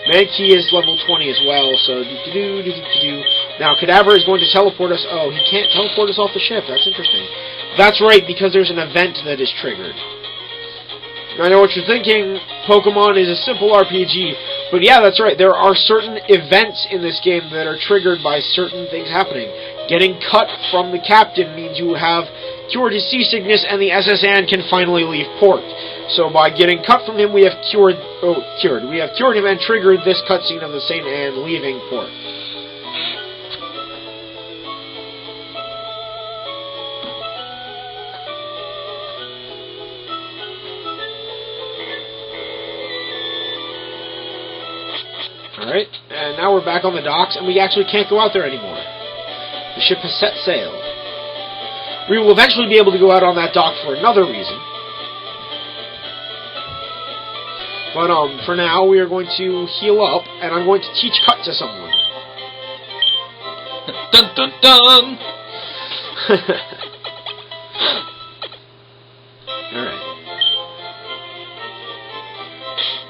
Mankey is level 20 as well, so Now, Kadabra is going to teleport us. Oh, he can't teleport us off the ship. That's interesting. That's right, because there's an event that is triggered. Now, I know what you're thinking. Pokemon is a simple RPG. But yeah, that's right. There are certain events in this game that are triggered by certain things happening. Getting cut from the captain means you have cured his seasickness and the SS Anne can finally leave port. So by getting cut from him, we have cured him and triggered this cutscene of the St. Anne leaving port. Alright, and now we're back on the docks, and we actually can't go out there anymore. The ship has set sail. We will eventually be able to go out on that dock for another reason. But, for now, we are going to heal up, and I'm going to teach Cut to someone. Dun dun dun!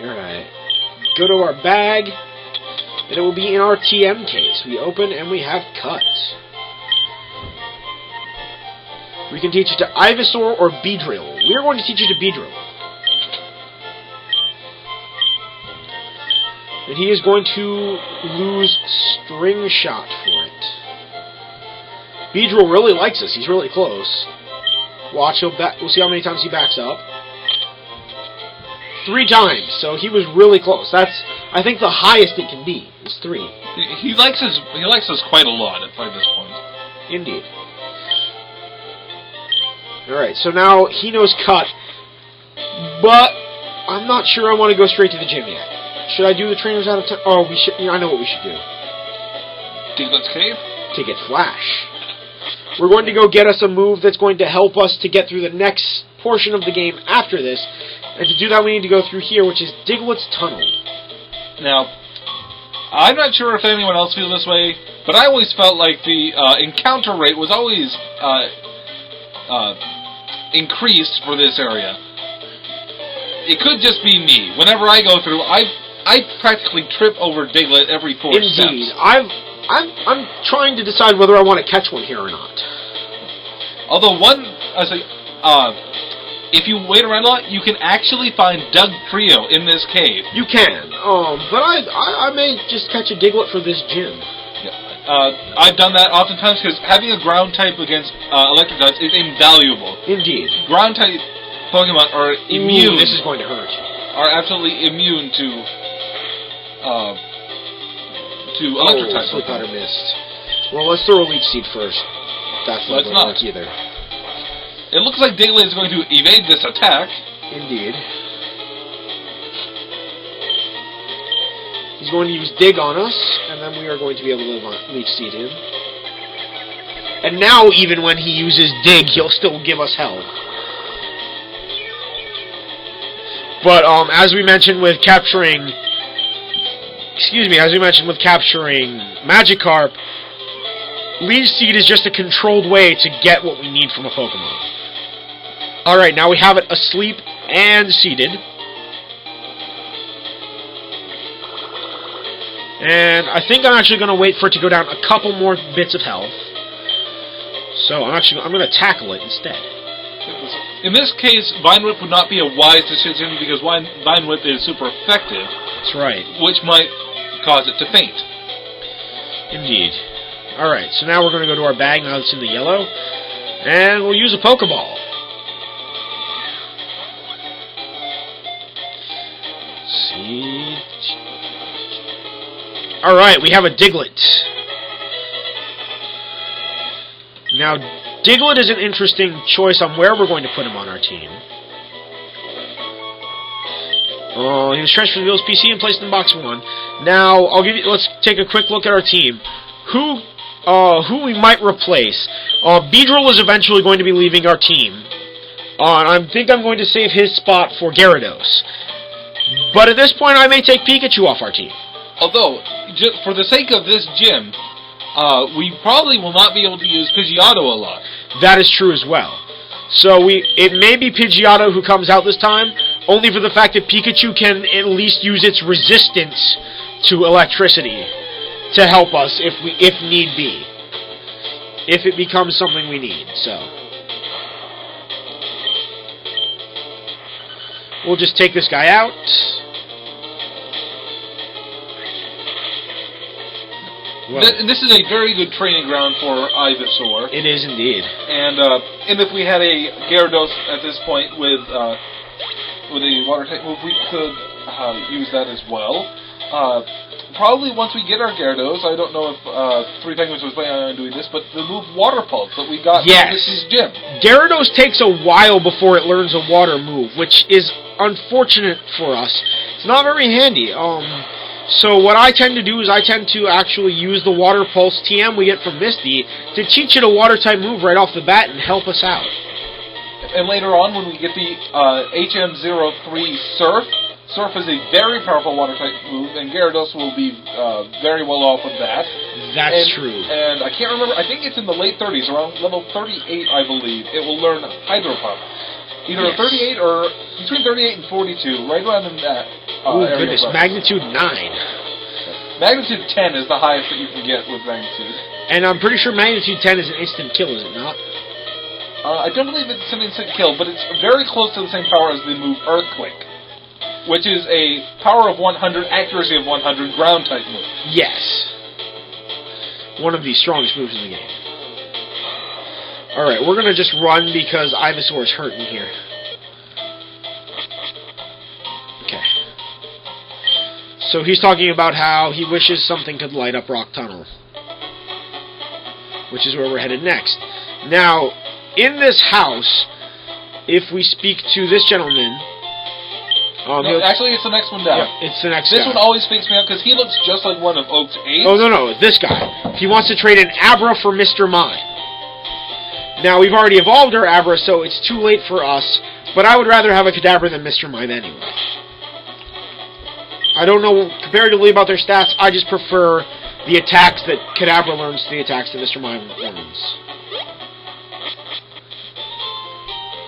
Alright. Go to our bag, and it will be in our TM case. We open, and we have Cut. We can teach it to Ivysaur or Beedrill. We are going to teach it to Beedrill. And he is going to lose String Shot for it. Beedrill really likes us. He's really close. Watch, we'll see how many times he backs up. 3 times, so he was really close. That's, I think, the highest it can be, is 3. He likes us quite a lot by this point. Indeed. Alright, so now he knows Cut, but I'm not sure I want to go straight to the gym yet. Should I do the trainers out of time? Oh, we should. I know what we should do. Diglett's Cave? To get Flash. We're going to go get us a move that's going to help us to get through the next portion of the game after this. And to do that, we need to go through here, which is Diglett's Tunnel. Now, I'm not sure if anyone else feels this way, but I always felt like the encounter rate was always increased for this area. It could just be me. Whenever I go through, I practically trip over Diglett every 4 steps. Indeed. I'm trying to decide whether I want to catch one here or not. Although if you wait around a lot, you can actually find Doug Trio in this cave. You can. But I may just catch a Diglett for this gym. I've done that oftentimes because having a ground type against electric types is invaluable. Indeed. Ground type Pokemon are immune. Ooh, this is going to hurt. Are absolutely immune to electric types. Sleep Powder missed. Well, let's throw a Leech Seed first. That's not going to work either. It looks like Diglett is going to evade this attack. Indeed. He's going to use Dig on us, and then we are going to be able to Leech Seed him. And now, even when he uses Dig, he'll still give us hell. But, as we mentioned with capturing Magikarp, Leech Seed is just a controlled way to get what we need from a Pokemon. Alright, now we have it asleep and seated. And I think I'm actually going to wait for it to go down a couple more bits of health. So I'm going to tackle it instead. In this case, Vine Whip would not be a wise decision because Vine Whip is super effective. That's right. Which might cause it to faint. Indeed. Alright, so now we're going to go to our bag now that's in the yellow. And we'll use a Pokeball. Let's see. Alright, we have a Diglett. Now, Diglett is an interesting choice on where we're going to put him on our team. He was transferred to Bill's PC and placed in box 1. Now, let's take a quick look at our team. Who we might replace. Beedrill is eventually going to be leaving our team. I think I'm going to save his spot for Gyarados. But at this point, I may take Pikachu off our team. Although, just for the sake of this gym, we probably will not be able to use Pidgeotto a lot. That is true as well. So it may be Pidgeotto who comes out this time, only for the fact that Pikachu can at least use its resistance to electricity to help us if need be. If it becomes something we need, so. We'll just take this guy out. Well, this is a very good training ground for Ivysaur. It is indeed. And if we had a Gyarados at this point with a water type move, we could use that as well. Probably once we get our Gyarados, I don't know if Three Penguins was planning on doing this, but the move Water Pulse that we got from this gym. Gyarados takes a while before it learns a water move, which is unfortunate for us. It's not very handy. So what I tend to do is I tend to actually use the Water Pulse TM we get from Misty to teach it a water-type move right off the bat and help us out. And later on, when we get the HM03 Surf, Surf is a very powerful water-type move, and Gyarados will be very well off with that. That's true. And I can't remember, I think it's in the late 30s, around level 38, I believe, it will learn Hydro Pump. Either 38 or between 38 and 42, right around in that area. Goodness, magnitude 9. Magnitude 10 is the highest that you can get with magnitude. And I'm pretty sure magnitude 10 is an instant kill, is it not? I don't believe it's an instant kill, but it's very close to the same power as the move Earthquake, which is a power of 100, accuracy of 100, ground-type move. Yes. One of the strongest moves in the game. Alright, we're going to just run because Ivysaur is hurting here. Okay. So he's talking about how he wishes something could light up Rock Tunnel, which is where we're headed next. Now, in this house, if we speak to this gentleman... no, actually, it's the next one down. Yeah, it's the next guy. This one always freaks me out because he looks just like one of Oak's aides. Oh, no, this guy. He wants to trade an Abra for Mr. Mime. Now, we've already evolved our Abra, so it's too late for us, but I would rather have a Kadabra than Mr. Mime anyway. I don't know comparatively about their stats, I just prefer the attacks that Kadabra learns to the attacks that Mr. Mime learns.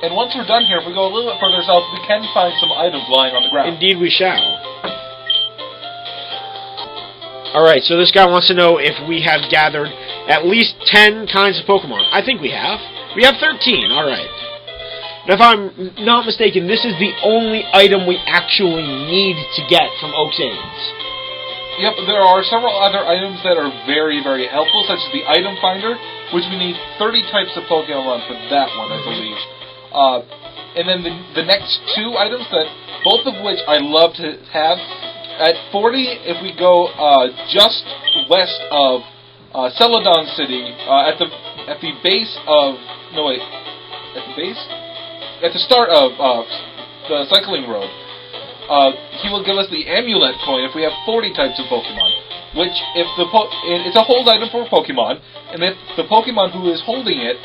And once we're done here, if we go a little bit further south, we can find some items lying on the ground. Indeed we shall. Alright, so this guy wants to know if we have gathered at least 10 kinds of Pokemon. I think we have. We have 13, alright. Now if I'm not mistaken, this is the only item we actually need to get from Oak's Aids. Yep, there are several other items that are very, very helpful, such as the Item Finder, which we need 30 types of Pokemon for that one, I believe. And then the next two items, that both of which I love to have. At 40, if we go just west of Celadon City, at the base of... No, wait. At the base? At the start of the cycling road, he will give us the Amulet coin if we have 40 types of Pokemon. Which, if it's a hold item for a Pokemon, and if the Pokemon who is holding it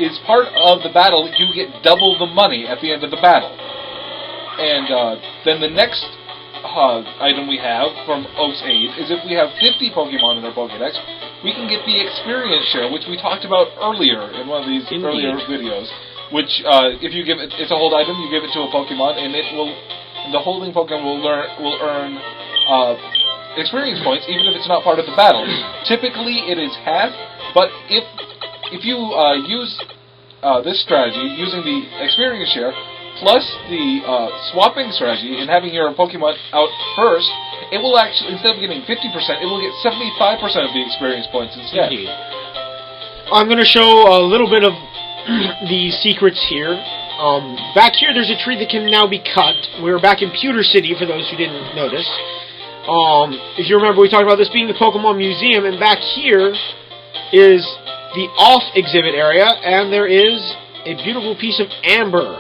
is part of the battle, you get double the money at the end of the battle. And then the next item we have from Oak's Aid is if we have 50 Pokemon in our Pokédex, we can get the Experience Share, which we talked about earlier in one of these earlier videos. Which, if you give it's a hold item, you give it to a Pokemon, and the holding Pokemon will earn experience points, even if it's not part of the battle. Typically, it is half, but if you use this strategy using the Experience Share plus the swapping strategy and having your Pokemon out first, it will actually, instead of getting 50%, it will get 75% of the experience points instead. Indeed. I'm going to show a little bit of the secrets here. Back here, there's a tree that can now be cut. We're back in Pewter City, for those who didn't notice. If you remember, we talked about this being the Pokemon Museum, and back here is the off exhibit area, and there is a beautiful piece of amber.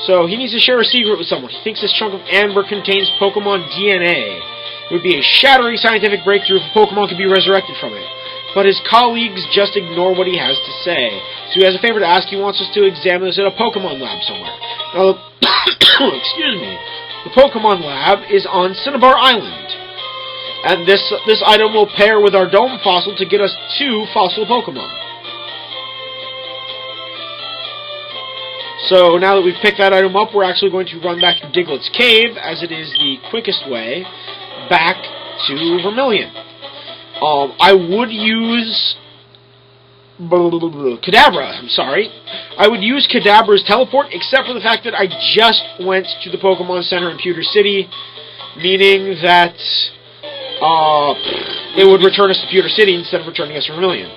So he needs to share a secret with someone. He thinks this chunk of amber contains Pokemon DNA. It would be a shattering scientific breakthrough if a Pokemon could be resurrected from it. But his colleagues just ignore what he has to say. So he has a favor to ask. He wants us to examine this at a Pokemon lab somewhere. Now, excuse me. The Pokemon lab is on Cinnabar Island. And this item will pair with our Dome Fossil to get us 2 fossil Pokemon. So now that we've picked that item up, we're actually going to run back to Diglett's Cave, as it is the quickest way. back to Vermilion. I would use Kadabra, I'm sorry. I would use Kadabra's teleport, except for the fact that I just went to the Pokemon Center in Pewter City, meaning that it would return us to Pewter City instead of returning us to Vermilion.